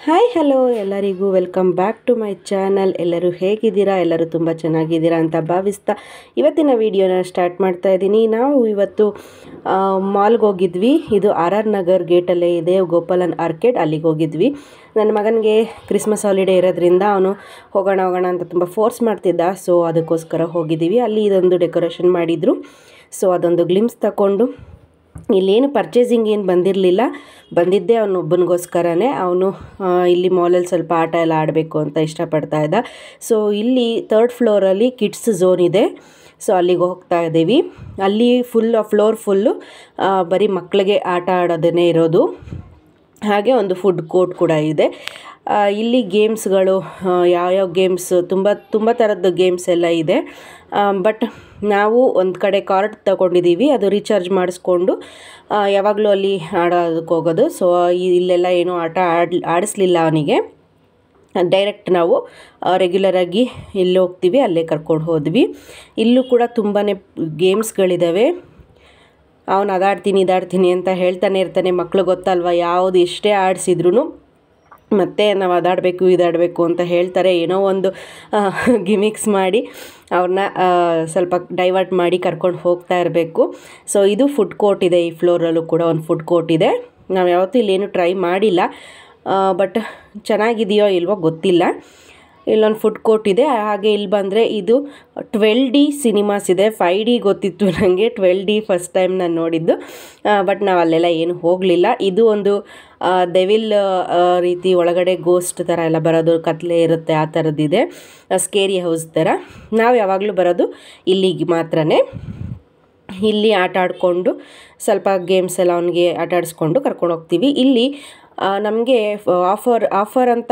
Hi hello ಎಲ್ಲರಿಗೂ welcome back to my channel. ಎಲ್ಲರೂ ಹೇಗಿದ್ದೀರಾ? ಎಲ್ಲರೂ ತುಂಬ ಚೆನ್ನಾಗಿದ್ದೀರಾ ಅಂತ ಭಾವಿಸ್ತಾ ಇವತ್ತಿನ ವಿಡಿಯೋನ ಸ್ಟಾರ್ಟ್ ಮಾಡ್ತಾ ಇದ್ದೀನಿ. ನಾವು ಇವತ್ತು ಮಾಲ್ಗೆ ಹೋಗಿದ್ವಿ. ಇದು RR ನಗರ್ ಗೇಟಲ್ಲೇ ಇದೆ ಗೋಪಾಲನ್ ಆರ್ಕೇಡ್, ಅಲ್ಲಿಗೆ ಹೋಗಿದ್ವಿ. ನನ್ನ ಮಗನಿಗೆ ಕ್ರಿಸ್ಮಸ್ ಹಾಲಿಡೇ ಇರೋದ್ರಿಂದ ಅವನು ಹೋಗೋಣ ಅಂತ ತುಂಬ ಫೋರ್ಸ್ ಮಾಡ್ತಿದ್ದ. ಸೊ ಅದಕ್ಕೋಸ್ಕರ ಹೋಗಿದ್ದೀವಿ. ಅಲ್ಲಿ ಇದೊಂದು ಡೆಕೋರೇಷನ್ ಮಾಡಿದರು. ಸೊ ಅದೊಂದು ಗ್ಲಿಮ್ಸ್ ತಗೊಂಡು ಇಲ್ಲೇನು ಪರ್ಚೇಸಿಂಗ್ ಏನು ಬಂದಿರಲಿಲ್ಲ, ಬಂದಿದ್ದೆ ಅವನೊಬ್ಬನಿಗೋಸ್ಕರನೇ. ಅವನು ಇಲ್ಲಿ ಮಾಲಲ್ಲಿ ಸ್ವಲ್ಪ ಆಟ ಎಲ್ಲ ಆಡಬೇಕು ಅಂತ ಇಷ್ಟಪಡ್ತಾ ಇದ್ದ. ಸೊ ಇಲ್ಲಿ 3rd ಫ್ಲೋರಲ್ಲಿ ಕಿಡ್ಸ್ ಝೋನ್ ಇದೆ. ಸೊ ಅಲ್ಲಿಗೆ ಹೋಗ್ತಾ ಇದ್ದೀವಿ. ಅಲ್ಲಿ ಫ್ಲೋರ್ ಫುಲ್ಲು ಬರೀ ಮಕ್ಕಳಿಗೆ ಆಟ ಆಡೋದೇ ಇರೋದು. ಹಾಗೆ ಒಂದು ಫುಡ್ ಕೋರ್ಟ್ ಕೂಡ ಇದೆ. ಇಲ್ಲಿ ಗೇಮ್ಸ್ಗಳು ಯಾವ್ಯಾವ ಗೇಮ್ಸ್ ತುಂಬ ಥರದ್ದು ಗೇಮ್ಸ್ ಎಲ್ಲ ಇದೆ. ಬಟ್ ನಾವು ಒಂದು ಕಡೆ ಕಾರ್ಡ್ ತಗೊಂಡಿದ್ದೀವಿ, ಅದು ರೀಚಾರ್ಜ್ ಮಾಡಿಸ್ಕೊಂಡು ಯಾವಾಗಲೂ ಅಲ್ಲಿ ಆಡೋದಕ್ಕೆ ಹೋಗೋದು. ಸೊ ಇಲ್ಲೆಲ್ಲ ಏನೂ ಆಟ ಆಡಿಸ್ಲಿಲ್ಲ ಅವನಿಗೆ. ಡೈರೆಕ್ಟ್ ನಾವು ರೆಗ್ಯುಲರಾಗಿ ಎಲ್ಲಿ ಹೋಗ್ತೀವಿ ಅಲ್ಲೇ ಕರ್ಕೊಂಡು ಹೋದ್ವಿ. ಇಲ್ಲೂ ಕೂಡ ತುಂಬಾ ಗೇಮ್ಸ್ಗಳಿದ್ದಾವೆ. ಅವನು ಇದಾಡ್ತೀನಿ ಅಂತ ಹೇಳ್ತಾನೆ ಇರ್ತಾನೆ. ಮಕ್ಕಳು ಗೊತ್ತಲ್ವ, ಯಾವುದು ಎಷ್ಟೇ ಆಡಿಸಿದ್ರು ಮತ್ತೆ ನಾವು ಇದಾಡಬೇಕು ಅಂತ ಹೇಳ್ತಾರೆ. ಏನೋ ಒಂದು ಗಿಮಿಕ್ಸ್ ಮಾಡಿ ಅವ್ರನ್ನ ಸ್ವಲ್ಪ ಡೈವರ್ಟ್ ಮಾಡಿ ಕರ್ಕೊಂಡು ಹೋಗ್ತಾ ಇರಬೇಕು. ಸೊ ಇದು ಫುಡ್ ಕೋರ್ಟ್ ಇದೆ. ಈ ಫ್ಲೋರಲ್ಲೂ ಕೂಡ ಒಂದು ಫುಡ್ ಕೋರ್ಟ್ ಇದೆ. ನಾವು ಯಾವತ್ತೂ ಇಲ್ಲೇನು ಟ್ರೈ ಮಾಡಿಲ್ಲ, ಬಟ್ ಚೆನ್ನಾಗಿದೆಯೋ ಇಲ್ವೋ ಗೊತ್ತಿಲ್ಲ. ಇಲ್ಲೊಂದು ಫುಡ್ ಕೋರ್ಟ್ ಇದೆ. ಹಾಗೆ ಇಲ್ಲಿ ಬಂದರೆ ಇದು 12D ಸಿನಿಮಾಸ್ ಇದೆ. 5D ಗೊತ್ತಿತ್ತು ನನಗೆ, 12D ಫಸ್ಟ್ ಟೈಮ್ ನಾನು ನೋಡಿದ್ದು. ಬಟ್ ನಾವು ಅಲ್ಲೆಲ್ಲ ಏನು ಹೋಗಲಿಲ್ಲ. ಇದು ಒಂದು ಡೆವಿಲ್ ರೀತಿ ಒಳಗಡೆ ಗೋಸ್ಟ್ ಥರ ಎಲ್ಲ ಬರೋದು, ಕತ್ಲೆ ಇರುತ್ತೆ, ಆ ಥರದ್ದಿದೆ. ಸ್ಕೇರಿ ಹೌಸ್ ಥರ. ನಾವು ಯಾವಾಗಲೂ ಬರೋದು ಇಲ್ಲಿಗೆ ಮಾತ್ರನೇ. ಇಲ್ಲಿ ಆಟ ಆಡಿಕೊಂಡು ಸ್ವಲ್ಪ ಗೇಮ್ಸ್ ಎಲ್ಲ ಅವನಿಗೆ ಆಟ ಆಡಿಸ್ಕೊಂಡು ಕರ್ಕೊಂಡು ಹೋಗ್ತೀವಿ. ಇಲ್ಲಿ ನಮಗೆ ಆಫರ್ ಅಂತ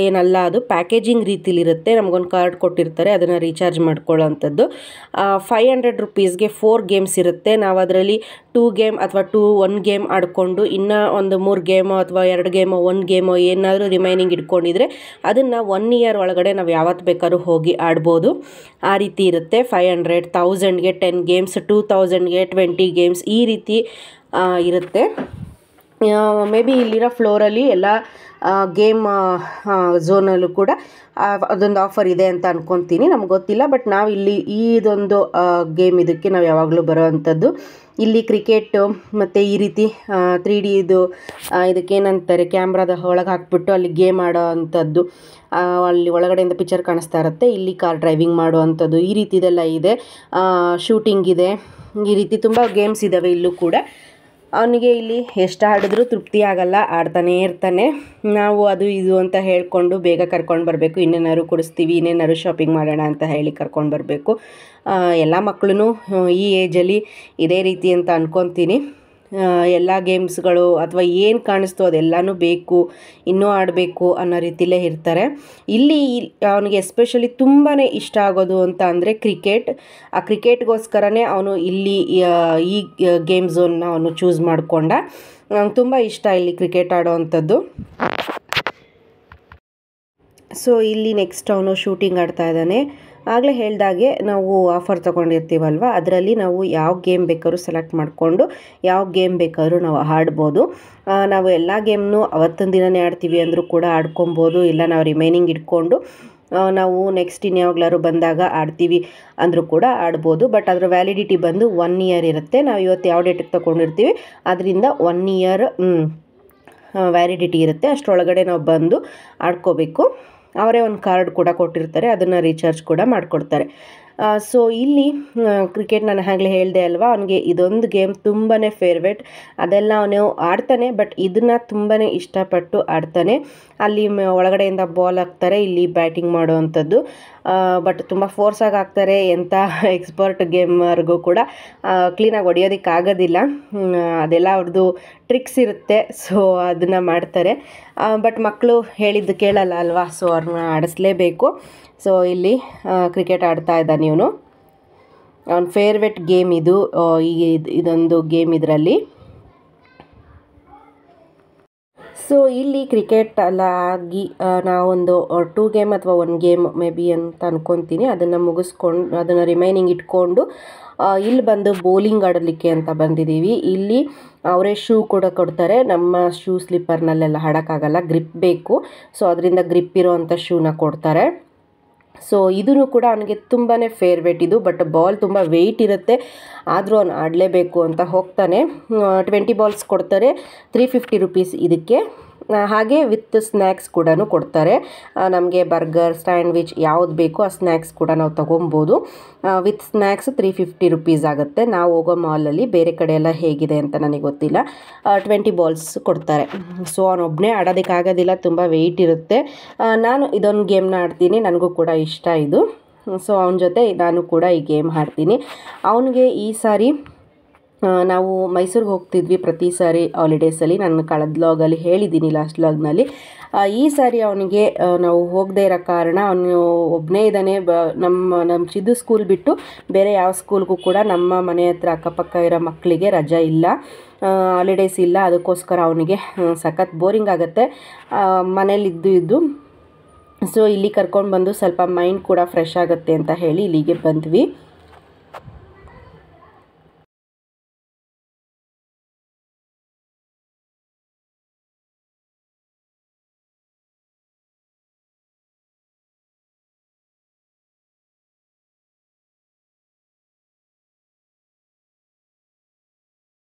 ಏನಲ್ಲ, ಅದು ಪ್ಯಾಕೇಜಿಂಗ್ ರೀತಿಲಿರುತ್ತೆ. ನಮಗೊಂದು ಕಾರ್ಡ್ ಕೊಟ್ಟಿರ್ತಾರೆ, ಅದನ್ನು ರೀಚಾರ್ಜ್ ಮಾಡ್ಕೊಳ್ಳೋ ಅಂಥದ್ದು. 500 ರುಪೀಸ್ಗೆ 4 ಗೇಮ್ಸ್ ಇರುತ್ತೆ. ನಾವು ಅದರಲ್ಲಿ 2 ಗೇಮ್ ಅಥವಾ 1 ಗೇಮ್ ಆಡಿಕೊಂಡು ಇನ್ನೂ ಒಂದು 3 ಗೇಮೋ ಅಥವಾ 2 ಗೇಮೋ 1 ಗೇಮೋ ಏನಾದರೂ ರಿಮೈನಿಂಗ್ ಇಟ್ಕೊಂಡಿದ್ರೆ ಅದನ್ನು 1 ಇಯರ್ ಒಳಗಡೆ ನಾವು ಯಾವತ್ತು ಬೇಕಾದ್ರೂ ಹೋಗಿ ಆಡ್ಬೋದು. ಆ ರೀತಿ ಇರುತ್ತೆ. 500, 1000ಗೆ 10 ಗೇಮ್ಸ್, 2000ಗೆ 20 ಗೇಮ್ಸ್, ಈ ರೀತಿ ಇರುತ್ತೆ. ಮೇ ಬಿ ಇಲ್ಲಿರೋ ಫ್ಲೋರಲ್ಲಿ ಎಲ್ಲ ಗೇಮ್ ಝೋನಲ್ಲೂ ಕೂಡ ಅದೊಂದು ಆಫರ್ ಇದೆ ಅಂತ ಅಂದ್ಕೊತೀನಿ, ನಮ್ಗೆ ಗೊತ್ತಿಲ್ಲ. ಬಟ್ ನಾವು ಇಲ್ಲಿ ಇದೊಂದು ಗೇಮ್ ಇದಕ್ಕೆ ನಾವು ಯಾವಾಗಲೂ ಬರೋ ಅಂಥದ್ದು. ಇಲ್ಲಿ ಕ್ರಿಕೆಟು ಮತ್ತು ಈ ರೀತಿ 3D ಇದಕ್ಕೇನಂತಾರೆ, ಕ್ಯಾಮ್ರಾದ ಒಳಗೆ ಹಾಕ್ಬಿಟ್ಟು ಅಲ್ಲಿ ಗೇಮ್ ಆಡೋ ಅಂಥದ್ದು. ಅಲ್ಲಿ ಒಳಗಡೆಯಿಂದ ಪಿಕ್ಚರ್ ಕಾಣಿಸ್ತಾ ಇರುತ್ತೆ. ಇಲ್ಲಿ ಕಾರ್ ಡ್ರೈವಿಂಗ್ ಮಾಡೋ ಅಂಥದ್ದು, ಈ ರೀತಿದೆಲ್ಲ ಇದೆ. ಶೂಟಿಂಗ್ ಇದೆ. ಈ ರೀತಿ ತುಂಬ ಗೇಮ್ಸ್ ಇದ್ದಾವೆ ಇಲ್ಲೂ ಕೂಡ. ಅವನಿಗೆ ಇಲ್ಲಿ ಎಷ್ಟು ಆಡಿದ್ರೂ ತೃಪ್ತಿ ಆಗಲ್ಲ, ಆಡ್ತಾನೇ ಇರ್ತಾನೆ. ನಾವು ಅದು ಇದು ಅಂತ ಹೇಳಿಕೊಂಡು ಬೇಗ ಕರ್ಕೊಂಡು ಬರಬೇಕು. ಇನ್ನೇನಾದ್ರು ಕೊಡಿಸ್ತೀವಿ, ಇನ್ನೇನಾದ್ರು ಶಾಪಿಂಗ್ ಮಾಡೋಣ ಅಂತ ಹೇಳಿ ಕರ್ಕೊಂಡು ಬರಬೇಕು. ಎಲ್ಲ ಮಕ್ಕಳು ಈ ಏಜಲ್ಲಿ ಇದೇ ರೀತಿ ಅಂತ ಅಂದ್ಕೊತೀನಿ. ಎಲ್ಲ ಗೇಮ್ಸ್ಗಳು ಅಥವಾ ಏನು ಕಾಣಿಸ್ತೋ ಅದೆಲ್ಲನೂ ಬೇಕು, ಇನ್ನೂ ಆಡಬೇಕು ಅನ್ನೋ ರೀತಿಲೇ ಇರ್ತಾರೆ. ಇಲ್ಲಿ ಅವನಿಗೆ ಎಸ್ಪೆಷಲಿ ತುಂಬಾ ಇಷ್ಟ ಆಗೋದು ಅಂತ ಅಂದರೆ ಕ್ರಿಕೆಟ್. ಆ ಕ್ರಿಕೆಟ್ಗೋಸ್ಕರನೇ ಅವನು ಇಲ್ಲಿ ಈ ಗೇಮ್ ಝೋನ್ನ ಅವನು ಚೂಸ್ ಮಾಡಿಕೊಂಡ. ನಂಗೆ ತುಂಬ ಇಷ್ಟ ಇಲ್ಲಿ ಕ್ರಿಕೆಟ್ ಆಡೋ ಅಂಥದ್ದು. ಸೊ ಇಲ್ಲಿ ನೆಕ್ಸ್ಟ್ ಅವನು ಶೂಟಿಂಗ್ ಆಡ್ತಾ ಇದ್ದಾನೆ. ಆಗಲೇ ಹೇಳ್ದಾಗೆ ನಾವು ಆಫರ್ ತೊಗೊಂಡಿರ್ತೀವಲ್ವ, ಅದರಲ್ಲಿ ನಾವು ಯಾವ ಗೇಮ್ ಬೇಕಾದ್ರೂ ಸೆಲೆಕ್ಟ್ ಮಾಡಿಕೊಂಡು ಯಾವ ಗೇಮ್ ಬೇಕಾದ್ರೂ ನಾವು ಆಡ್ಬೋದು. ನಾವು ಎಲ್ಲ ಗೇಮ್ನೂ ಅವತ್ತಿನ ದಿನವೇ ಆಡ್ತೀವಿ ಅಂದರೂ ಕೂಡ ಆಡ್ಕೊಬೋದು. ಇಲ್ಲ ನಾವು ರಿಮೈನಿಂಗ್ ಇಟ್ಕೊಂಡು ನಾವು ನೆಕ್ಸ್ಟ್ ಇನ್ಯಾವಾಗ್ಲಾದ್ರು ಬಂದಾಗ ಆಡ್ತೀವಿ ಅಂದರೂ ಕೂಡ ಆಡ್ಬೋದು. ಬಟ್ ಅದರ ವ್ಯಾಲಿಡಿಟಿ ಬಂದು 1 ಇಯರ್ ಇರುತ್ತೆ. ನಾವು ಇವತ್ತು ಯಾವ ಡೇಟಿಗೆ ತೊಗೊಂಡಿರ್ತೀವಿ ಅದರಿಂದ 1 ಇಯರ್ ವ್ಯಾಲಿಡಿಟಿ ಇರುತ್ತೆ. ಅಷ್ಟರೊಳಗಡೆ ನಾವು ಬಂದು ಆಡ್ಕೋಬೇಕು. ಅವರೇ ಒಂದು ಕಾರ್ಡ್ ಕೂಡ ಕೊಟ್ಟಿರ್ತಾರೆ, ಅದನ್ನು ರೀಚಾರ್ಜ್ ಕೂಡ ಮಾಡಿಕೊಡ್ತಾರೆ. ಸೊ ಇಲ್ಲಿ ಕ್ರಿಕೆಟ್ ನಾನು ಆಗಲೇ ಹೇಳಿದೆ ಅಲ್ವಾ, ಅವನಿಗೆ ಇದೊಂದು ಗೇಮ್ ತುಂಬಾ ಫೇವ್ರೇಟ್. ಅದೆಲ್ಲ ಅವನು ಆಡ್ತಾನೆ, ಬಟ್ ಇದನ್ನು ತುಂಬಾ ಇಷ್ಟಪಟ್ಟು ಆಡ್ತಾನೆ. ಅಲ್ಲಿ ಒಳಗಡೆಯಿಂದ ಬಾಲ್ ಹಾಕ್ತಾರೆ, ಇಲ್ಲಿ ಬ್ಯಾಟಿಂಗ್ ಮಾಡೋ ಅಂಥದ್ದು. ಬಟ್ ತುಂಬ ಫೋರ್ಸಾಗಿ ಹಾಕ್ತಾರೆ. ಎಂಥ ಎಕ್ಸ್ಪರ್ಟ್ ಗೇಮರ್ಗೂ ಕೂಡ ಕ್ಲೀನಾಗಿ ಹೊಡೆಯೋದಕ್ಕಾಗೋದಿಲ್ಲ. ಅದೆಲ್ಲ ಅವ್ರದ್ದು ಟ್ರಿಕ್ಸ್ ಇರುತ್ತೆ. ಸೊ ಅದನ್ನು ಮಾಡ್ತಾರೆ. ಬಟ್ ಮಕ್ಕಳು ಹೇಳಿದ್ದು ಕೇಳಲ್ಲ ಅಲ್ವಾ, ಸೊ ಅವ್ರನ್ನ ಆಡಿಸ್ಲೇಬೇಕು. ಸೊ ಇಲ್ಲಿ ಕ್ರಿಕೆಟ್ ಆಡ್ತಾ ಇದ್ದಾನೆ ಇವನು. ಅವನ ಫೇವ್ರೇಟ್ ಗೇಮ್ ಇದು. ಇದೊಂದು ಗೇಮ್ ಇದರಲ್ಲಿ. ಸೊ ಇಲ್ಲಿ ಕ್ರಿಕೆಟ್ ಎಲ್ಲ ಆಗಿ ನಾವೊಂದು 2 ಗೇಮ್ ಅಥವಾ 1 ಗೇಮ್ ಮೇ ಬಿ ಅಂತ ಅನ್ಕೊತೀನಿ. ಅದನ್ನು ಮುಗಿಸ್ಕೊಂಡು ಅದನ್ನು ರಿಮೈನಿಂಗ್ ಇಟ್ಕೊಂಡು ಇಲ್ಲಿ ಬಂದು ಬೌಲಿಂಗ್ ಆಡಲಿಕ್ಕೆ ಅಂತ ಬಂದಿದ್ದೀವಿ. ಇಲ್ಲಿ ಅವರೇ ಶೂ ಕೂಡ ಕೊಡ್ತಾರೆ. ನಮ್ಮ ಶೂ ಸ್ಲಿಪ್ಪರ್ನಲ್ಲೆಲ್ಲ ಆಡೋಕ್ಕಾಗಲ್ಲ, ಗ್ರಿಪ್ ಬೇಕು. ಸೊ ಅದರಿಂದ ಗ್ರಿಪ್ ಇರೋವಂಥ ಶೂನ ಕೊಡ್ತಾರೆ. ಸೊ ಇದೂ ಕೂಡ ಅವನಿಗೆ ತುಂಬಾ ಫೇವ್ರೇಟ್ ಇದು. ಬಟ್ ಬಾಲ್ ತುಂಬ ವೆಯ್ಟ್ ಇರುತ್ತೆ, ಆದರೂ ಅವನು ಆಡಲೇಬೇಕು ಅಂತ ಹೋಗ್ತಾನೆ. 20 ಬಾಲ್ಸ್ ಕೊಡ್ತಾರೆ, 350 ರುಪೀಸ್ ಇದಕ್ಕೆ. ಹಾಗೆ ವಿತ್ ಸ್ನ್ಯಾಕ್ಸ್ ಕೂಡ ಕೊಡ್ತಾರೆ. ನಮಗೆ ಬರ್ಗರ್, ಸ್ಯಾಂಡ್ವಿಚ್ ಯಾವ್ದು ಬೇಕೋ ಆ ಸ್ನ್ಯಾಕ್ಸ್ ಕೂಡ ನಾವು ತೊಗೊಬೋದು. ವಿತ್ ಸ್ನ್ಯಾಕ್ಸ್ 350 ರುಪೀಸ್ ಆಗುತ್ತೆ. ನಾವು ಹೋಗೋ ಮಾಲಲ್ಲಿ, ಬೇರೆ ಕಡೆ ಎಲ್ಲ ಹೇಗಿದೆ ಅಂತ ನನಗೆ ಗೊತ್ತಿಲ್ಲ. 20 ಬಾಲ್ಸ್ ಕೊಡ್ತಾರೆ. ಸೊ ಅವನೊಬ್ಬನೇ ಆಡೋದಕ್ಕಾಗೋದಿಲ್ಲ, ತುಂಬ ವೆಯ್ಟ್ ಇರುತ್ತೆ. ನಾನು ಇದೊಂದು ಗೇಮ್ನ ಆಡ್ತೀನಿ, ನನಗೂ ಕೂಡ ಇಷ್ಟ ಇದು. ಸೊ ಅವನ ಜೊತೆ ನಾನು ಕೂಡ ಈ ಗೇಮ್ ಆಡ್ತೀನಿ. ಅವನಿಗೆ ಈ ಸಾರಿ ನಾವು ಮೈಸೂರಿಗೆ ಹೋಗ್ತಿದ್ವಿ ಪ್ರತಿ ಸಾರಿ ಹಾಲಿಡೇಸಲ್ಲಿ. ನಾನು ಕಳೆದ ವ್ಲಾಗಲ್ಲಿ ಹೇಳಿದ್ದೀನಿ, ಲಾಸ್ಟ್ ವ್ಲಾಗ್ನಲ್ಲಿ. ಈ ಸಾರಿ ಅವನಿಗೆ ನಾವು ಹೋಗದೇ ಇರೋ ಕಾರಣ ಅವನು ಒಬ್ಬನೇ ಇದ್ದಾನೆ. ನಮ್ಮ ಚಿದ್ದು ಸ್ಕೂಲ್ ಬಿಟ್ಟು ಬೇರೆ ಯಾವ ಸ್ಕೂಲ್ಗೂ ಕೂಡ ನಮ್ಮ ಮನೆ ಹತ್ರ ಅಕ್ಕಪಕ್ಕ ಇರೋ ಮಕ್ಕಳಿಗೆ ರಜಾ ಇಲ್ಲ, ಹಾಲಿಡೇಸ್ ಇಲ್ಲ. ಅದಕ್ಕೋಸ್ಕರ ಅವನಿಗೆ ಸಖತ್ ಬೋರಿಂಗ್ ಆಗುತ್ತೆ ಮನೇಲಿ ಇದ್ದು. ಸೊ ಇಲ್ಲಿ ಕರ್ಕೊಂಡು ಬಂದು ಸ್ವಲ್ಪ ಮೈಂಡ್ ಕೂಡ ಫ್ರೆಶ್ ಆಗುತ್ತೆ ಅಂತ ಹೇಳಿ ಇಲ್ಲಿಗೆ ಬಂದ್ವಿ.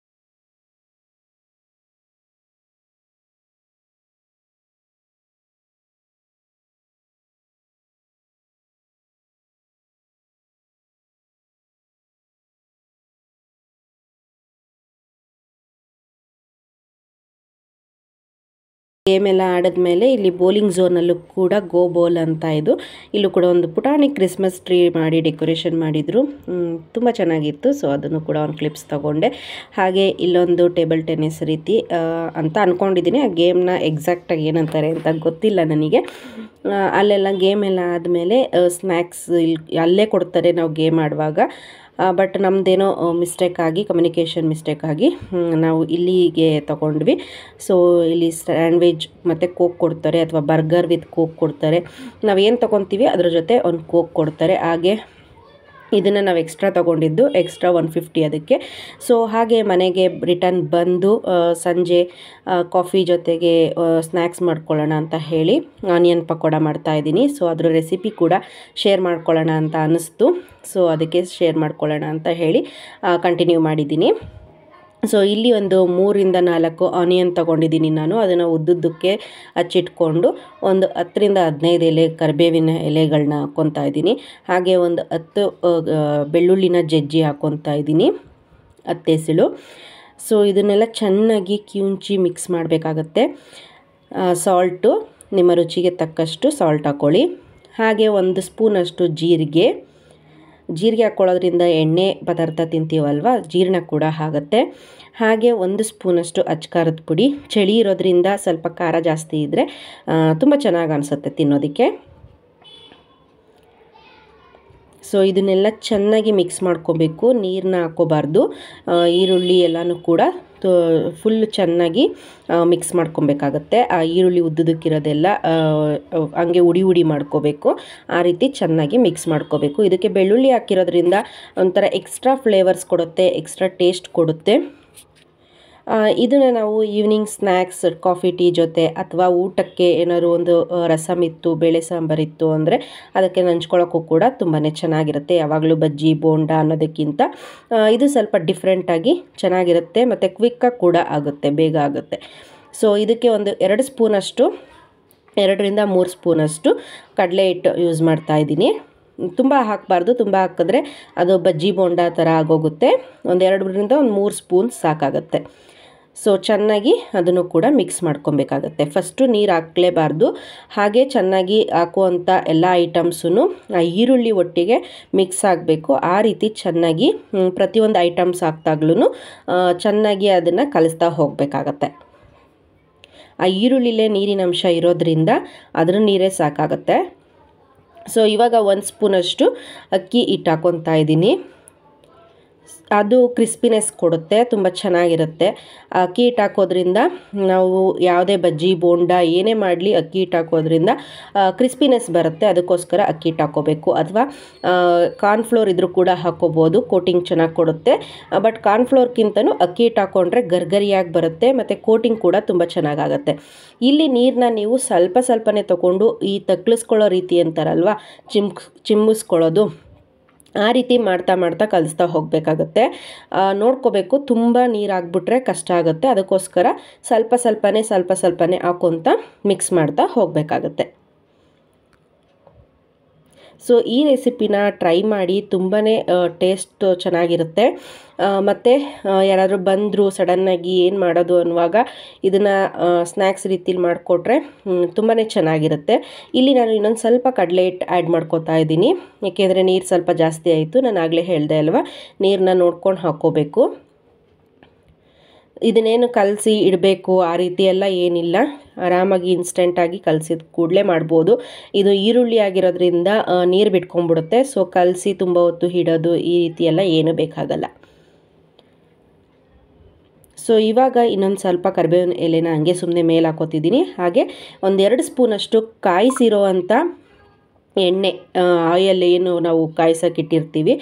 ಗೇಮ್ ಎಲ್ಲ ಆಡಿದ್ಮೇಲೆ ಇಲ್ಲಿ ಬೌಲಿಂಗ್ ಝೋನಲ್ಲೂ ಕೂಡ ಗೋ ಬೌಲ್ ಅಂತ ಇದು. ಇಲ್ಲೂ ಕೂಡ ಒಂದು ಪುಟಾಣಿ ಕ್ರಿಸ್ಮಸ್ ಟ್ರೀ ಮಾಡಿ ಡೆಕೋರೇಷನ್ ಮಾಡಿದರು, ತುಂಬ ಚೆನ್ನಾಗಿತ್ತು. ಸೊ ಅದನ್ನು ಕೂಡ ಒಂದು ಕ್ಲಿಪ್ಸ್ ತೊಗೊಂಡೆ. ಹಾಗೆ ಇಲ್ಲೊಂದು ಟೇಬಲ್ ಟೆನ್ನಿಸ್ ರೀತಿ ಅಂತ ಅಂದ್ಕೊಂಡಿದ್ದೀನಿ. ಆ ಗೇಮ್ನ ಎಕ್ಸಾಕ್ಟಾಗಿ ಏನಂತಾರೆ ಅಂತ ಗೊತ್ತಿಲ್ಲ ನನಗೆ. ಅಲ್ಲೆಲ್ಲ ಗೇಮ್ ಎಲ್ಲ ಆದಮೇಲೆ ಸ್ನ್ಯಾಕ್ಸ್ ಅಲ್ಲೇ ಕೊಡ್ತಾರೆ ನಾವು ಗೇಮ್ ಆಡುವಾಗ. ಬಟ್ ನಮ್ಮದೇನೋ ಕಮ್ಯುನಿಕೇಷನ್ ಮಿಸ್ಟೇಕ್ ಆಗಿ ನಾವು ಇಲ್ಲಿಗೆ ತೊಗೊಂಡ್ವಿ. ಸೊ ಇಲ್ಲಿ ಸ್ಯಾಂಡ್ವಿಚ್ ಮತ್ತು ಕೋಕ್ ಕೊಡ್ತಾರೆ, ಅಥವಾ ಬರ್ಗರ್ ವಿತ್ ಕೋಕ್ ಕೊಡ್ತಾರೆ. ನಾವೇನು ತೊಗೊತೀವಿ ಅದ್ರ ಜೊತೆ ಒಂದು ಕೋಕ್ ಕೊಡ್ತಾರೆ. ಹಾಗೆ ಇದನ್ನು ನಾವು ಎಕ್ಸ್ಟ್ರಾ ತೊಗೊಂಡಿದ್ದು, ಎಕ್ಸ್ಟ್ರಾ 150 ಅದಕ್ಕೆ. ಸೊ ಹಾಗೆ ಮನೆಗೆ ರಿಟರ್ನ್ ಬಂದು ಸಂಜೆ ಕಾಫಿ ಜೊತೆಗೆ ಸ್ನ್ಯಾಕ್ಸ್ ಮಾಡ್ಕೊಳ್ಳೋಣ ಅಂತ ಹೇಳಿ ಆನಿಯನ್ ಪಕೋಡ ಮಾಡ್ತಾಯಿದ್ದೀನಿ. ಸೊ ಅದರ ರೆಸಿಪಿ ಕೂಡ ಶೇರ್ ಮಾಡ್ಕೊಳ್ಳೋಣ ಅಂತ ಅನ್ನಿಸ್ತು. ಸೊ ಅದಕ್ಕೆ ಶೇರ್ ಮಾಡ್ಕೊಳ್ಳೋಣ ಅಂತ ಹೇಳಿ ಕಂಟಿನ್ಯೂ ಮಾಡಿದ್ದೀನಿ. ಸೊ ಇಲ್ಲಿ ಒಂದು 3ರಿಂದ 4 ಆನಿಯನ್ ತೊಗೊಂಡಿದ್ದೀನಿ ನಾನು. ಅದನ್ನು ಉದ್ದುದ್ದಕ್ಕೆ ಹಚ್ಚಿಟ್ಕೊಂಡು ಒಂದು 10ರಿಂದ 15 ಎಲೆ ಕರಿಬೇವಿನ ಎಲೆಗಳನ್ನ ಹಾಕ್ಕೊತಾ ಇದ್ದೀನಿ. ಹಾಗೆ ಒಂದು 10 ಬೆಳ್ಳುಳ್ಳಿನ ಜಜ್ಜಿ ಹಾಕ್ಕೊತಾ ಇದ್ದೀನಿ, 10 ಎಸಳು. ಸೊ ಇದನ್ನೆಲ್ಲ ಚೆನ್ನಾಗಿ ಕಿವುಂಚಿ ಮಿಕ್ಸ್ ಮಾಡಬೇಕಾಗತ್ತೆ. ಸಾಲ್ಟು ನಿಮ್ಮ ರುಚಿಗೆ ತಕ್ಕಷ್ಟು ಸಾಲ್ಟ್ ಹಾಕ್ಕೊಳ್ಳಿ. ಹಾಗೆ 1 ಸ್ಪೂನಷ್ಟು ಜೀರಿಗೆ ಹಾಕ್ಕೊಳ್ಳೋದ್ರಿಂದ ಎಣ್ಣೆ ಪದಾರ್ಥ ತಿಂತೀವಲ್ವ, ಜೀರ್ಣ ಕೂಡ ಆಗುತ್ತೆ. ಹಾಗೆ 1 ಸ್ಪೂನಷ್ಟು ಅಚ್ಕಾರದ ಪುಡಿ. ಚಳಿ ಇರೋದ್ರಿಂದ ಸ್ವಲ್ಪ ಖಾರ ಜಾಸ್ತಿ ಇದ್ದರೆ ತುಂಬ ಚೆನ್ನಾಗಿ ಅನಿಸುತ್ತೆ ತಿನ್ನೋದಕ್ಕೆ. ಸೊ ಇದನ್ನೆಲ್ಲ ಚೆನ್ನಾಗಿ ಮಿಕ್ಸ್ ಮಾಡ್ಕೋಬೇಕು, ನೀರನ್ನ ಹಾಕ್ಕೋಬಾರ್ದು. ಈರುಳ್ಳಿ ಎಲ್ಲನೂ ಕೂಡ ಫುಲ್ ಚೆನ್ನಾಗಿ ಮಿಕ್ಸ್ ಮಾಡ್ಕೊಬೇಕಾಗತ್ತೆ. ಆ ಈರುಳ್ಳಿ ಉದ್ದುದಕ್ಕಿರೋದೆಲ್ಲ ಹಂಗೆ ಉಡಿ ಮಾಡ್ಕೋಬೇಕು. ಆ ರೀತಿ ಚೆನ್ನಾಗಿ ಮಿಕ್ಸ್ ಮಾಡ್ಕೋಬೇಕು. ಇದಕ್ಕೆ ಬೆಳ್ಳುಳ್ಳಿ ಹಾಕಿರೋದ್ರಿಂದ ಒಂಥರ ಎಕ್ಸ್ಟ್ರಾ ಫ್ಲೇವರ್ಸ್ ಕೊಡುತ್ತೆ, ಎಕ್ಸ್ಟ್ರಾ ಟೇಸ್ಟ್ ಕೊಡುತ್ತೆ. ಇದನ್ನು ನಾವು ಈವ್ನಿಂಗ್ ಸ್ನ್ಯಾಕ್ಸ್, ಕಾಫಿ ಟೀ ಜೊತೆ ಅಥವಾ ಊಟಕ್ಕೆ ಏನಾದ್ರು ಒಂದು ರಸಮ್ ಇತ್ತು, ಬೇಳೆ ಸಾಂಬಾರಿತ್ತು ಅಂದರೆ ಅದಕ್ಕೆ ನಂಚ್ಕೊಳ್ಳೋಕ್ಕೂ ಕೂಡ ತುಂಬಾ ಚೆನ್ನಾಗಿರುತ್ತೆ. ಯಾವಾಗಲೂ ಬಜ್ಜಿ ಬೋಂಡ ಅನ್ನೋದಕ್ಕಿಂತ ಇದು ಸ್ವಲ್ಪ ಡಿಫ್ರೆಂಟಾಗಿ ಚೆನ್ನಾಗಿರುತ್ತೆ ಮತ್ತು ಕ್ವಿಕ್ಕಾಗಿ ಕೂಡ ಆಗುತ್ತೆ, ಬೇಗ ಆಗುತ್ತೆ. ಸೊ ಇದಕ್ಕೆ ಒಂದು 2 ಸ್ಪೂನಷ್ಟು, 2ರಿಂದ 3 ಸ್ಪೂನಷ್ಟು ಕಡಲೆ ಹಿಟ್ಟು ಯೂಸ್ ಮಾಡ್ತಾಯಿದ್ದೀನಿ. ತುಂಬ ಹಾಕಬಾರ್ದು, ತುಂಬ ಹಾಕಿದ್ರೆ ಅದು ಬಜ್ಜಿ ಬೋಂಡ ಥರ ಆಗೋಗುತ್ತೆ. ಒಂದು 2ರಿಂದ 3 ಸ್ಪೂನ್ ಸಾಕಾಗುತ್ತೆ. ಸೊ ಚೆನ್ನಾಗಿ ಅದನ್ನು ಕೂಡ ಮಿಕ್ಸ್ ಮಾಡ್ಕೊಬೇಕಾಗತ್ತೆ. ಫಸ್ಟು ನೀರು ಹಾಕಲೇಬಾರ್ದು. ಹಾಗೆ ಚೆನ್ನಾಗಿ ಹಾಕುವಂಥ ಎಲ್ಲ ಐಟಮ್ಸೂ ಆ ಈರುಳ್ಳಿ ಒಟ್ಟಿಗೆ ಮಿಕ್ಸ್ ಆಗಬೇಕು. ಆ ರೀತಿ ಚೆನ್ನಾಗಿ ಪ್ರತಿಯೊಂದು ಐಟಮ್ಸ್ ಹಾಕ್ದಾಗ್ಲೂ ಚೆನ್ನಾಗಿ ಅದನ್ನು ಕಲಿಸ್ತಾ ಹೋಗಬೇಕಾಗತ್ತೆ. ಆ ಈರುಳ್ಳಿಲೇ ನೀರಿನ ಅಂಶ ಇರೋದ್ರಿಂದ ಅದ್ರ ನೀರೇ ಸಾಕಾಗುತ್ತೆ. ಸೊ ಇವಾಗ 1 ಸ್ಪೂನಷ್ಟು ಅಕ್ಕಿ ಹಿಟ್ಟು ಹಾಕ್ಕೊತಾ ಇದ್ದೀನಿ. ಅದು ಕ್ರಿಸ್ಪಿನೆಸ್ ಕೊಡುತ್ತೆ, ತುಂಬ ಚೆನ್ನಾಗಿರುತ್ತೆ. ಅಕ್ಕಿ ಹಿಟ್ಟು ಹಾಕೋದ್ರಿಂದ ನಾವು ಯಾವುದೇ ಬಜ್ಜಿ ಬೋಂಡ ಏನೇ ಮಾಡಲಿ ಅಕ್ಕಿ ಹಿಟ್ಟು ಹಾಕೋದ್ರಿಂದ ಕ್ರಿಸ್ಪಿನೆಸ್ ಬರುತ್ತೆ. ಅದಕ್ಕೋಸ್ಕರ ಅಕ್ಕಿ ಹಿಟ್ಟು ಹಾಕೋಬೇಕು. ಅಥವಾ ಕಾರ್ನ್ಫ್ಲೋರ್ ಇದ್ರೂ ಕೂಡ ಹಾಕೋಬೋದು, ಕೋಟಿಂಗ್ ಚೆನ್ನಾಗಿ ಕೊಡುತ್ತೆ. ಬಟ್ ಕಾರ್ನ್ಫ್ಲೋರ್ಗಿಂತನೂ ಅಕ್ಕಿ ಹಿಟ್ಟು ಹಾಕ್ಕೊಂಡ್ರೆ ಗರ್ಗರಿಯಾಗಿ ಬರುತ್ತೆ ಮತ್ತು ಕೋಟಿಂಗ್ ಕೂಡ ತುಂಬ ಚೆನ್ನಾಗಾಗುತ್ತೆ. ಇಲ್ಲಿ ನೀರನ್ನ ನೀವು ಸ್ವಲ್ಪನೇ ತೊಗೊಂಡು ಈ ತಕ್ಳಿಸ್ಕೊಳ್ಳೋ ರೀತಿ ಅಂತಾರಲ್ವ, ಚಿಮ್ಮಿಸ್ಕೊಳ್ಳೋದು, ಆ ರೀತಿ ಮಾಡ್ತಾ ಕಲಿಸ್ತಾ ಹೋಗಬೇಕಾಗತ್ತೆ. ನೋಡ್ಕೋಬೇಕು, ತುಂಬ ನೀರು ಹಾಕ್ಬಿಟ್ರೆ ಕಷ್ಟ ಆಗುತ್ತೆ. ಅದಕ್ಕೋಸ್ಕರ ಸ್ವಲ್ಪನೇ ಹಾಕ್ಕೊತ ಮಿಕ್ಸ್ ಮಾಡ್ತಾ ಹೋಗಬೇಕಾಗತ್ತೆ. ಸೊ ಈ ರೆಸಿಪಿನ ಟ್ರೈ ಮಾಡಿ, ತುಂಬಾ ಟೇಸ್ಟ್ ಚೆನ್ನಾಗಿರುತ್ತೆ. ಮತ್ತು ಯಾರಾದರೂ ಬಂದರು ಸಡನ್ನಾಗಿ ಏನು ಮಾಡೋದು ಅನ್ನುವಾಗ ಇದನ್ನು ಸ್ನ್ಯಾಕ್ಸ್ ರೀತಿಲಿ ಮಾಡಿಕೊಟ್ರೆ ತುಂಬಾ ಚೆನ್ನಾಗಿರುತ್ತೆ. ಇಲ್ಲಿ ನಾನು ಇನ್ನೊಂದು ಸ್ವಲ್ಪ ಕಡಲೆ ಹಿಟ್ಟು ಆ್ಯಡ್ ಮಾಡ್ಕೊತಾ ಇದ್ದೀನಿ, ಏಕೆಂದರೆ ನೀರು ಸ್ವಲ್ಪ ಜಾಸ್ತಿ ಆಯಿತು. ನಾನು ಆಗಲೇ ಹೇಳಿದೆ ಅಲ್ವಾ, ನೀರನ್ನ ನೋಡ್ಕೊಂಡು ಹಾಕ್ಕೋಬೇಕು. ಇದನ್ನೇನು ಕಲಸಿ ಇಡಬೇಕು ಆ ರೀತಿ ಎಲ್ಲ ಏನಿಲ್ಲ, ಆರಾಮಾಗಿ ಇನ್ಸ್ಟೆಂಟಾಗಿ ಕಲಸಿದ ಕೂಡಲೇ ಮಾಡ್ಬೋದು. ಇದು ಈರುಳ್ಳಿ ಆಗಿರೋದ್ರಿಂದ ನೀರು ಬಿಟ್ಕೊಂಡ್ಬಿಡುತ್ತೆ. ಸೊ ಕಲಸಿ ತುಂಬ ಹೊತ್ತು ಇಡೋದು ಈ ರೀತಿ ಎಲ್ಲ ಏನೂ ಬೇಕಾಗಲ್ಲ. ಸೊ ಇವಾಗ ಇನ್ನೊಂದು ಸ್ವಲ್ಪ ಕರಿಬೇವಿನ ಎಲೆನ ಹಂಗೆ ಸುಮ್ಮನೆ ಮೇಲೆ ಹಾಕೋತಿದ್ದೀನಿ. ಹಾಗೆ 1-2 ಸ್ಪೂನಷ್ಟು ಕಾಯಿಸಿರೋ ಅಂಥ ಎಣ್ಣೆ, ಆಯಲ್ ಏನು ನಾವು ಕಾಯಿಸೋಕ್ಕಿಟ್ಟಿರ್ತೀವಿ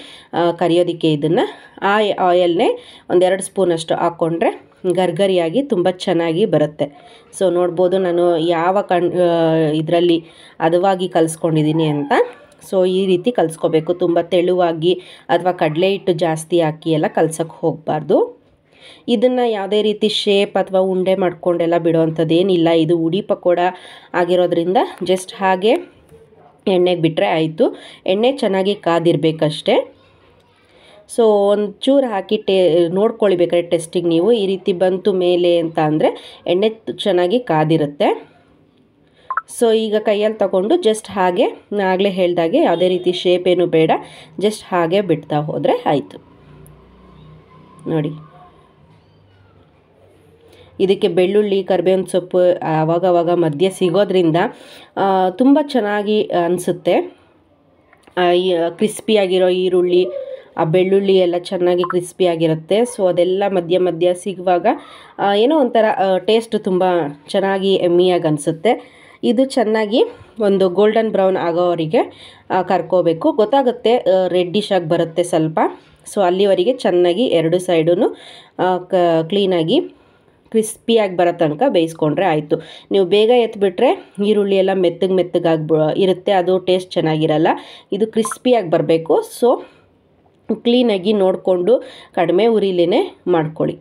ಕರಿಯೋದಕ್ಕೆ, ಇದನ್ನು ಆ ಆಯಲ್ನೇ 1-2 ಸ್ಪೂನಷ್ಟು ಹಾಕ್ಕೊಂಡ್ರೆ ಗರ್ಗರಿಯಾಗಿ ತುಂಬ ಚೆನ್ನಾಗಿ ಬರುತ್ತೆ. ಸೊ ನೋಡ್ಬೋದು ನಾನು ಯಾವ ಇದರಲ್ಲಿ ಹದವಾಗಿ ಕಲಿಸ್ಕೊಂಡಿದ್ದೀನಿ ಅಂತ. ಸೊ ಈ ರೀತಿ ಕಲಿಸ್ಕೋಬೇಕು, ತುಂಬ ತೆಳುವಾಗಿ ಅಥವಾ ಕಡಲೆ ಹಿಟ್ಟು ಜಾಸ್ತಿ ಹಾಕಿ ಎಲ್ಲ ಕಲ್ಸೋಕ್ಕೆ ಹೋಗಬಾರ್ದು. ಇದನ್ನು ಯಾವುದೇ ರೀತಿ ಶೇಪ್ ಅಥವಾ ಉಂಡೆ ಮಾಡ್ಕೊಂಡೆಲ್ಲ ಬಿಡೋವಂಥದ್ದು ಏನಿಲ್ಲ. ಇದು ಉಡಿ ಪಕೋಡ ಆಗಿರೋದ್ರಿಂದ ಜಸ್ಟ್ ಹಾಗೆ ಎಣ್ಣೆಗೆ ಬಿಟ್ಟರೆ ಆಯಿತು. ಎಣ್ಣೆ ಚೆನ್ನಾಗಿ ಕಾದಿರಬೇಕಷ್ಟೇ. ಸೊ ಒಂಚೂರು ಹಾಕಿ ನೋಡ್ಕೊಳ್ಳಿ ಬೇಕಾದ್ರೆ ಟೆಸ್ಟಿಗೆ ನೀವು. ಈ ರೀತಿ ಬಂತು ಮೇಲೆ ಅಂತ ಅಂದರೆ ಎಣ್ಣೆ ಚೆನ್ನಾಗಿ ಕಾದಿರುತ್ತೆ. ಸೊ ಈಗ ಕೈಯಲ್ಲಿ ತಗೊಂಡು ಜಸ್ಟ್ ಹಾಗೆ ಆಗಲೇ ಹೇಳ್ದಾಗೆ ಯಾವುದೇ ರೀತಿ ಶೇಪ್ ಏನು ಬೇಡ, ಜಸ್ಟ್ ಹಾಗೆ ಬಿಡ್ತಾ ಹೋದರೆ ಆಯಿತು. ನೋಡಿ, ಇದಕ್ಕೆ ಬೆಳ್ಳುಳ್ಳಿ, ಕರಿಬೇವಿನ ಸೊಪ್ಪು ಆವಾಗವಾಗ ಮಧ್ಯೆ ಸಿಗೋದ್ರಿಂದ ತುಂಬ ಚೆನ್ನಾಗಿ ಅನಿಸುತ್ತೆ. ಕ್ರಿಸ್ಪಿಯಾಗಿರೋ ಈರುಳ್ಳಿ, ಆ ಬೆಳ್ಳುಳ್ಳಿ ಎಲ್ಲ ಚೆನ್ನಾಗಿ ಕ್ರಿಸ್ಪಿಯಾಗಿರುತ್ತೆ. ಸೊ ಅದೆಲ್ಲ ಮಧ್ಯ ಸಿಗುವಾಗ ಏನೋ ಒಂಥರ ಟೇಸ್ಟ್ ತುಂಬ ಚೆನ್ನಾಗಿ ಎಮ್ಮಿಯಾಗಿ ಅನಿಸುತ್ತೆ. ಇದು ಚೆನ್ನಾಗಿ ಒಂದು ಗೋಲ್ಡನ್ ಬ್ರೌನ್ ಆಗೋವರೆಗೆ ಕರ್ಕೋಬೇಕು. ಗೊತ್ತಾಗುತ್ತೆ, ರೆಡ್ಡಿಶ್ ಆಗಿ ಬರುತ್ತೆ ಸ್ವಲ್ಪ. ಸೊ ಅಲ್ಲಿವರೆಗೆ ಚೆನ್ನಾಗಿ 2 ಸೈಡೂ ಕ್ಲೀನಾಗಿ ಕ್ರಿಸ್ಪಿಯಾಗಿ ಬರೋ ತನಕ ಬೇಯಿಸ್ಕೊಂಡ್ರೆ ಆಯಿತು. ನೀವು ಬೇಗ ಎತ್ಬಿಟ್ರೆ ಈರುಳ್ಳಿ ಎಲ್ಲ ಮೆತ್ತಗಾಗಿ ಇರುತ್ತೆ, ಅದು ಟೇಸ್ಟ್ ಚೆನ್ನಾಗಿರಲ್ಲ. ಇದು ಕ್ರಿಸ್ಪಿಯಾಗಿ ಬರಬೇಕು. ಸೊ ಕ್ಲೀನಾಗಿ ನೋಡಿಕೊಂಡು ಕಡಿಮೆ ಉರಿಲೇ ಮಾಡ್ಕೊಳ್ಳಿ.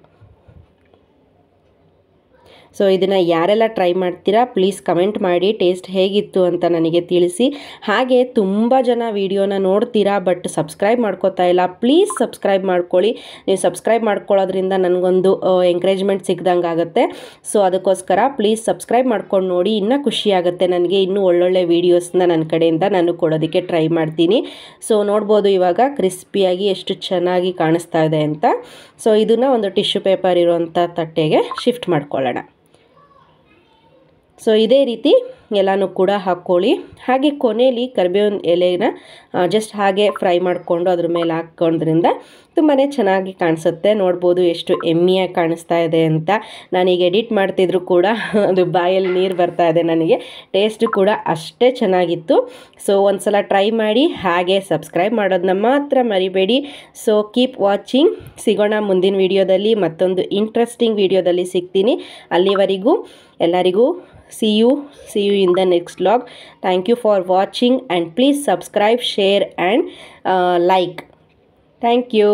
ಸೊ ಇದನ್ನು ಯಾರೆಲ್ಲ ಟ್ರೈ ಮಾಡ್ತೀರಾ ಪ್ಲೀಸ್ ಕಮೆಂಟ್ ಮಾಡಿ ಟೇಸ್ಟ್ ಹೇಗಿತ್ತು ಅಂತ ನನಗೆ ತಿಳಿಸಿ. ಹಾಗೆ ತುಂಬ ಜನ ವಿಡಿಯೋನ ನೋಡ್ತೀರಾ ಬಟ್ ಸಬ್ಸ್ಕ್ರೈಬ್ ಮಾಡ್ಕೋತಾ ಇಲ್ಲ. ಪ್ಲೀಸ್ ಸಬ್ಸ್ಕ್ರೈಬ್ ಮಾಡ್ಕೊಳ್ಳಿ. ನೀವು ಸಬ್ಸ್ಕ್ರೈಬ್ ಮಾಡ್ಕೊಳ್ಳೋದ್ರಿಂದ ನನಗೊಂದು ಎಂಕರೇಜ್ಮೆಂಟ್ ಸಿಗ್ದಂಗೆ ಆಗುತ್ತೆ. ಸೊ ಅದಕ್ಕೋಸ್ಕರ ಪ್ಲೀಸ್ ಸಬ್ಸ್ಕ್ರೈಬ್ ಮಾಡ್ಕೊಂಡು ನೋಡಿ, ಇನ್ನೂ ಖುಷಿಯಾಗುತ್ತೆ ನನಗೆ. ಇನ್ನೂ ಒಳ್ಳೊಳ್ಳೆ ವೀಡಿಯೋಸ್ನ ನನ್ನ ಕಡೆಯಿಂದ ನಾನು ಕೊಡೋದಕ್ಕೆ ಟ್ರೈ ಮಾಡ್ತೀನಿ. ಸೊ ನೋಡ್ಬೋದು ಇವಾಗ ಕ್ರಿಸ್ಪಿಯಾಗಿ ಎಷ್ಟು ಚೆನ್ನಾಗಿ ಕಾಣಿಸ್ತಾ ಇದೆ ಅಂತ. ಸೊ ಇದನ್ನು ಒಂದು ಟಿಶ್ಯೂ ಪೇಪರ್ ಇರುವಂಥ ತಟ್ಟೆಗೆ ಶಿಫ್ಟ್ ಮಾಡ್ಕೊಳ್ಳೋಣ. ಸೊ ಇದೇ ರೀತಿ ಎಲ್ಲನೂ ಕೂಡ ಹಾಕ್ಕೊಳ್ಳಿ. ಹಾಗೆ ಕೊನೆಯಲ್ಲಿ ಕರಿಬೇವಿನ ಎಲೆನ ಜಸ್ಟ್ ಹಾಗೆ ಫ್ರೈ ಮಾಡಿಕೊಂಡು ಅದ್ರ ಮೇಲೆ ಹಾಕ್ಕೊಂಡ್ರಿಂದ ತುಂಬಾ ಚೆನ್ನಾಗಿ ಕಾಣಿಸುತ್ತೆ. ನೋಡ್ಬೋದು ಎಷ್ಟು ಎಮ್ಮಿಯಾಗಿ ಕಾಣಿಸ್ತಾ ಇದೆ ಅಂತ. ನಾನೀಗ ಎಡಿಟ್ ಮಾಡ್ತಿದ್ರು ಕೂಡ ಅದು ಬಾಯಲ್ಲಿ ನೀರು ಬರ್ತಾ ಇದೆ ನನಗೆ. ಟೇಸ್ಟ್ ಕೂಡ ಅಷ್ಟೇ ಚೆನ್ನಾಗಿತ್ತು. ಸೊ ಒಂದು ಸಲ ಟ್ರೈ ಮಾಡಿ, ಹಾಗೆ ಸಬ್ಸ್ಕ್ರೈಬ್ ಮಾಡೋದನ್ನ ಮಾತ್ರ ಮರಿಬೇಡಿ. So keep watching. ಸಿಗೋಣ ಮುಂದಿನ ವಿಡಿಯೋದಲ್ಲಿ, ಮತ್ತೊಂದು ಇಂಟ್ರೆಸ್ಟಿಂಗ್ ವಿಡಿಯೋದಲ್ಲಿ ಸಿಗ್ತೀನಿ. ಅಲ್ಲಿವರೆಗೂ ಎಲ್ಲರಿಗೂ see you in the next vlog. Thank you for watching and please subscribe, share and like. Thank you.